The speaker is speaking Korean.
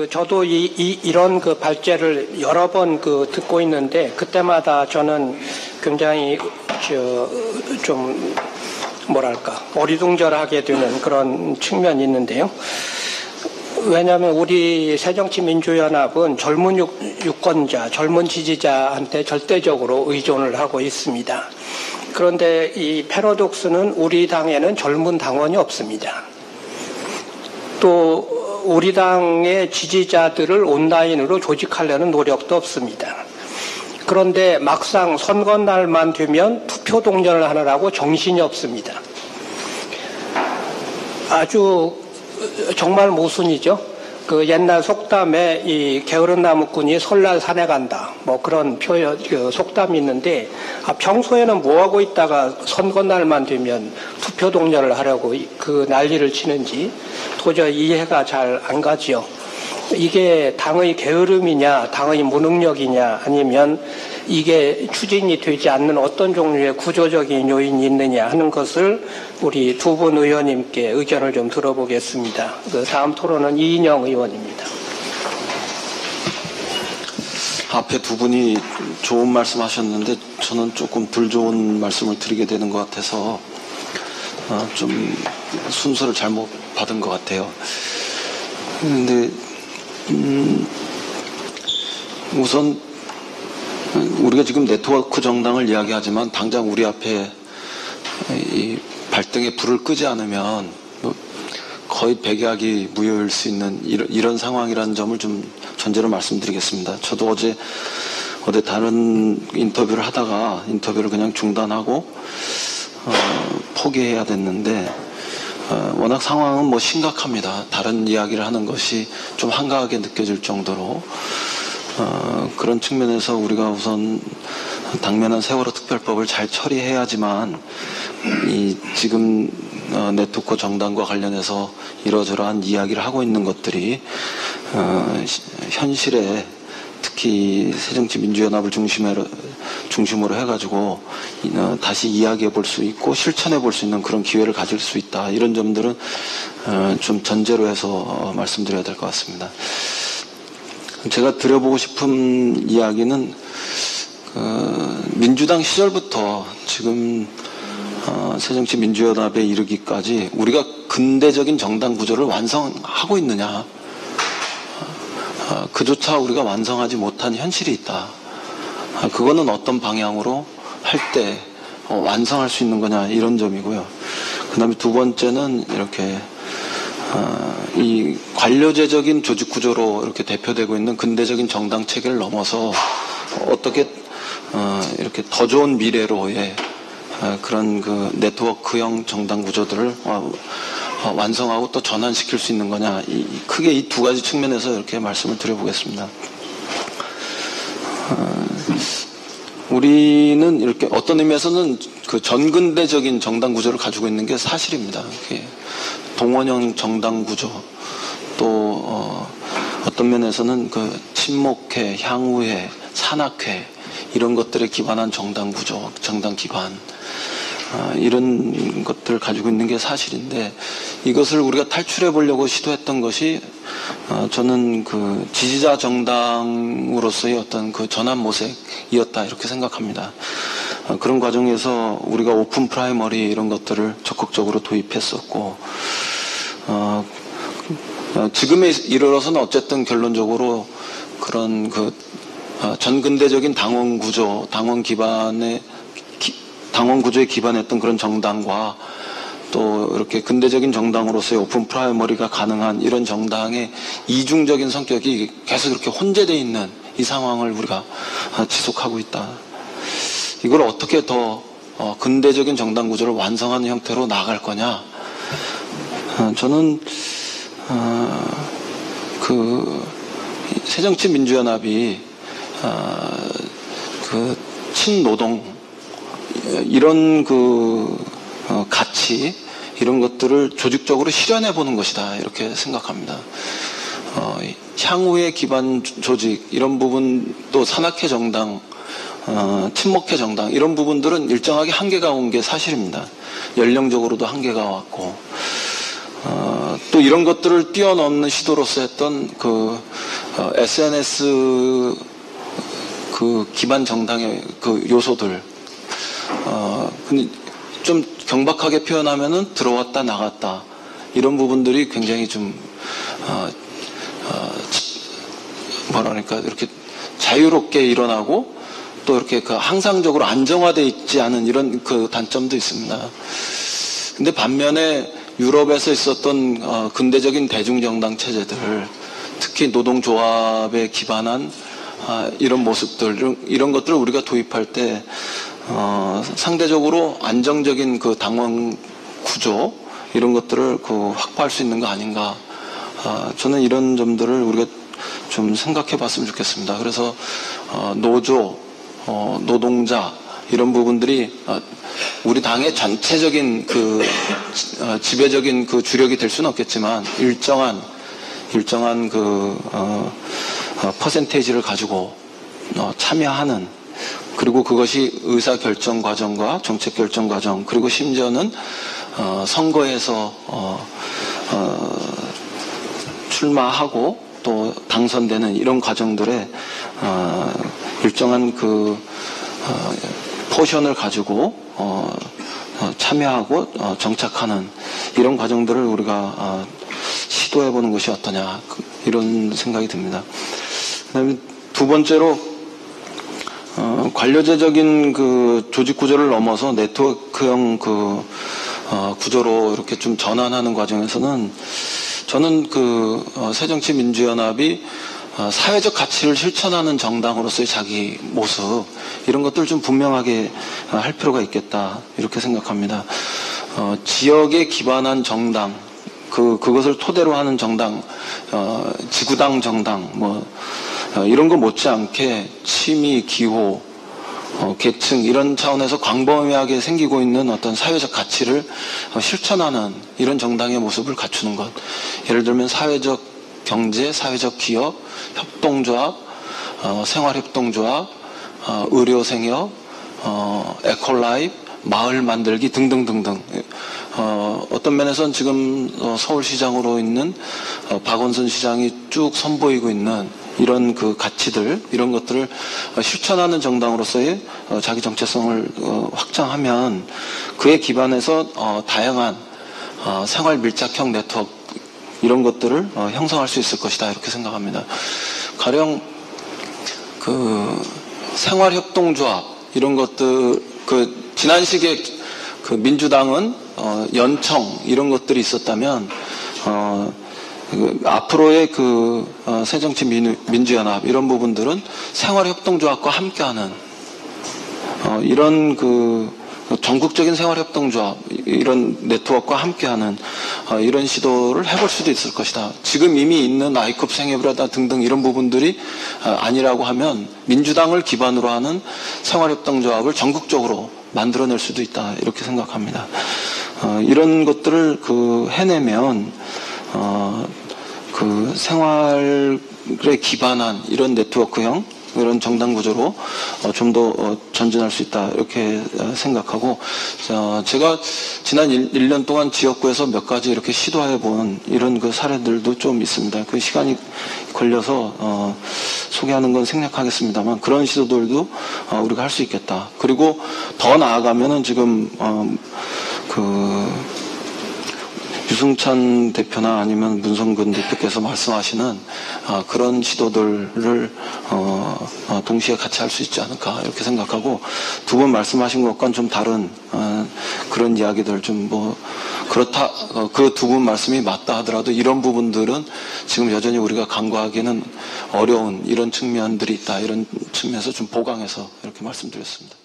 저도 이런 발제를 여러 번 듣고 있는데, 그때마다 저는 굉장히, 좀, 뭐랄까, 어리둥절하게 되는 그런 측면이 있는데요. 왜냐하면 우리 새정치민주연합은 젊은 유권자, 젊은 지지자한테 절대적으로 의존을 하고 있습니다. 그런데 이 패러독스는 우리 당에는 젊은 당원이 없습니다. 또 우리 당의 지지자들을 온라인으로 조직하려는 노력도 없습니다. 그런데 막상 선거날만 되면 투표 동전을 하느라고 정신이 없습니다. 아주 정말 모순이죠. 옛날 속담에 이 게으른 나무꾼이 설날 산에 간다, 뭐 그런 표현, 속담이 있는데, 평소에는 뭐 하고 있다가 선거날만 되면 투표 동전을 하려고 난리를 치는지 도저히 이해가 잘 안 가지요. 이게 당의 게으름이냐, 당의 무능력이냐, 아니면 이게 추진이 되지 않는 어떤 종류의 구조적인 요인이 있느냐 하는 것을 우리 두 분 의원님께 의견을 좀 들어보겠습니다. 다음 토론은 이인영 의원입니다. 앞에 두 분이 좋은 말씀 하셨는데 저는 조금 덜 좋은 말씀을 드리게 되는 것 같아서 좀 순서를 잘못 받은 것 같아요. 근데 우선 우리가 지금 네트워크 정당을 이야기하지만 당장 우리 앞에 이 발등에 불을 끄지 않으면 거의 백약이 무효일 수 있는 이런 상황이라는 점을 좀 전제로 말씀드리겠습니다. 저도 어제 다른 인터뷰를 하다가 인터뷰를 그냥 중단하고 포기해야 됐는데 워낙 상황은 뭐 심각합니다. 다른 이야기를 하는 것이 좀 한가하게 느껴질 정도로 그런 측면에서 우리가 우선 당면한 세월호 특별법을 잘 처리해야지만 지금 네트워크 정당과 관련해서 이러저러한 이야기를 하고 있는 것들이 현실에 특히 새정치민주연합을 중심으로 해가지고 다시 이야기해 볼 수 있고 실천해 볼 수 있는 그런 기회를 가질 수 있다. 이런 점들은 좀 전제로 해서 말씀드려야 될 것 같습니다. 제가 드려보고 싶은 이야기는 민주당 시절부터 지금 새정치민주연합에 이르기까지 우리가 근대적인 정당 구조를 완성하고 있느냐, 그조차 우리가 완성하지 못한 현실이 있다. 그거는 어떤 방향으로 할 때 완성할 수 있는 거냐, 이런 점이고요. 그 다음에 두 번째는 이렇게 이 관료제적인 조직 구조로 이렇게 대표되고 있는 근대적인 정당 체계를 넘어서 어떻게 이렇게 더 좋은 미래로의 그런 네트워크형 정당 구조들을 완성하고 또 전환시킬 수 있는 거냐, 크게 이 두 가지 측면에서 이렇게 말씀을 드려보겠습니다. 우리는 이렇게 어떤 의미에서는 전근대적인 정당 구조를 가지고 있는 게 사실입니다. 동원형 정당 구조, 또 어떤 면에서는 친목회, 향후회, 산악회 이런 것들에 기반한 정당 구조, 정당 기반, 이런 것들을 가지고 있는 게 사실인데, 이것을 우리가 탈출해 보려고 시도했던 것이 저는 지지자 정당으로서의 어떤 전환 모색이었다, 이렇게 생각합니다. 그런 과정에서 우리가 오픈 프라이머리 이런 것들을 적극적으로 도입했었고, 지금에 이르러서는 어쨌든 결론적으로 그런 전근대적인 당원 구조, 당원 구조에 기반했던 그런 정당과 또 이렇게 근대적인 정당으로서의 오픈 프라이머리가 가능한 이런 정당의 이중적인 성격이 계속 이렇게 혼재되어 있는 이 상황을 우리가 지속하고 있다. 이걸 어떻게 더 근대적인 정당 구조를 완성하는 형태로 나아갈 거냐. 저는 새정치민주연합이 친노동 이런 가치, 이런 것들을 조직적으로 실현해 보는 것이다, 이렇게 생각합니다. 향후의 기반 조직, 이런 부분, 또 산악회 정당, 친목회 정당, 이런 부분들은 일정하게 한계가 온 게 사실입니다. 연령적으로도 한계가 왔고, 또 이런 것들을 뛰어넘는 시도로서 했던 SNS 기반 정당의 요소들, 근데 좀 경박하게 표현하면은 들어왔다 나갔다 이런 부분들이 굉장히 좀 뭐랄까 이렇게 자유롭게 일어나고 또 이렇게 항상적으로 안정화되어 있지 않은 이런 단점도 있습니다. 근데 반면에 유럽에서 있었던 근대적인 대중정당 체제들, 특히 노동조합에 기반한 이런 모습들, 이런 것들을 우리가 도입할 때 상대적으로 안정적인 당원 구조 이런 것들을 확보할 수 있는 거 아닌가. 저는 이런 점들을 우리가 좀 생각해 봤으면 좋겠습니다. 그래서 노조, 노동자 이런 부분들이 우리 당의 전체적인 지배적인 주력이 될 수는 없겠지만 일정한 퍼센테이지를 가지고 참여하는, 그리고 그것이 의사결정 과정과 정책결정 과정, 그리고 심지어는 선거에서 출마하고 또 당선되는 이런 과정들에 일정한 포션을 가지고 참여하고 정착하는 이런 과정들을 우리가 시도해보는 것이 어떠냐, 이런 생각이 듭니다. 그다음에 두 번째로 관료제적인 조직 구조를 넘어서 네트워크형 구조로 이렇게 좀 전환하는 과정에서는 저는 새정치민주연합이 사회적 가치를 실천하는 정당으로서의 자기 모습, 이런 것들을 좀 분명하게 할 필요가 있겠다, 이렇게 생각합니다. 지역에 기반한 정당, 그것을 토대로 하는 정당, 지구당 정당, 이런 거 못지않게 취미, 기호, 계층 이런 차원에서 광범위하게 생기고 있는 어떤 사회적 가치를 실천하는 이런 정당의 모습을 갖추는 것. 예를 들면 사회적 경제, 사회적 기업, 협동조합, 생활협동조합, 의료생협, 에콜라이프, 마을 만들기 등등등등. 어떤 면에서는 지금 서울시장으로 있는 박원순 시장이 쭉 선보이고 있는 이런 가치들, 이런 것들을 실천하는 정당으로서의 자기 정체성을 확장하면 그에 기반해서 다양한 생활 밀착형 네트워크 이런 것들을 형성할 수 있을 것이다, 이렇게 생각합니다. 가령 생활협동조합 이런 것들, 지난 시기에 민주당은 연청 이런 것들이 있었다면 앞으로의 새정치민주연합 이런 부분들은 생활협동조합과 함께하는 이런 전국적인 생활협동조합 이런 네트워크와 함께하는 이런 시도를 해볼 수도 있을 것이다. 지금 이미 있는 아이컵 생협이라다 등등 이런 부분들이 아니라고 하면 민주당을 기반으로 하는 생활협동조합을 전국적으로 만들어낼 수도 있다, 이렇게 생각합니다. 이런 것들을 해내면 생활에 기반한 이런 네트워크형 이런 정당 구조로 좀 더 전진할 수 있다, 이렇게 생각하고, 제가 지난 1년 동안 지역구에서 몇 가지 이렇게 시도해 본 이런 사례들도 좀 있습니다. 시간이 걸려서 소개하는 건 생략하겠습니다만 그런 시도들도 우리가 할 수 있겠다. 그리고 더 나아가면은 지금 유승찬 대표나 아니면 문성근 대표께서 말씀하시는 그런 시도들을 동시에 같이 할 수 있지 않을까, 이렇게 생각하고, 두 분 말씀하신 것과는 좀 다른 그런 이야기들 그렇다, 그 두 분 말씀이 맞다 하더라도 이런 부분들은 지금 여전히 우리가 간과하기는 어려운 이런 측면들이 있다, 이런 측면에서 좀 보강해서 이렇게 말씀드렸습니다.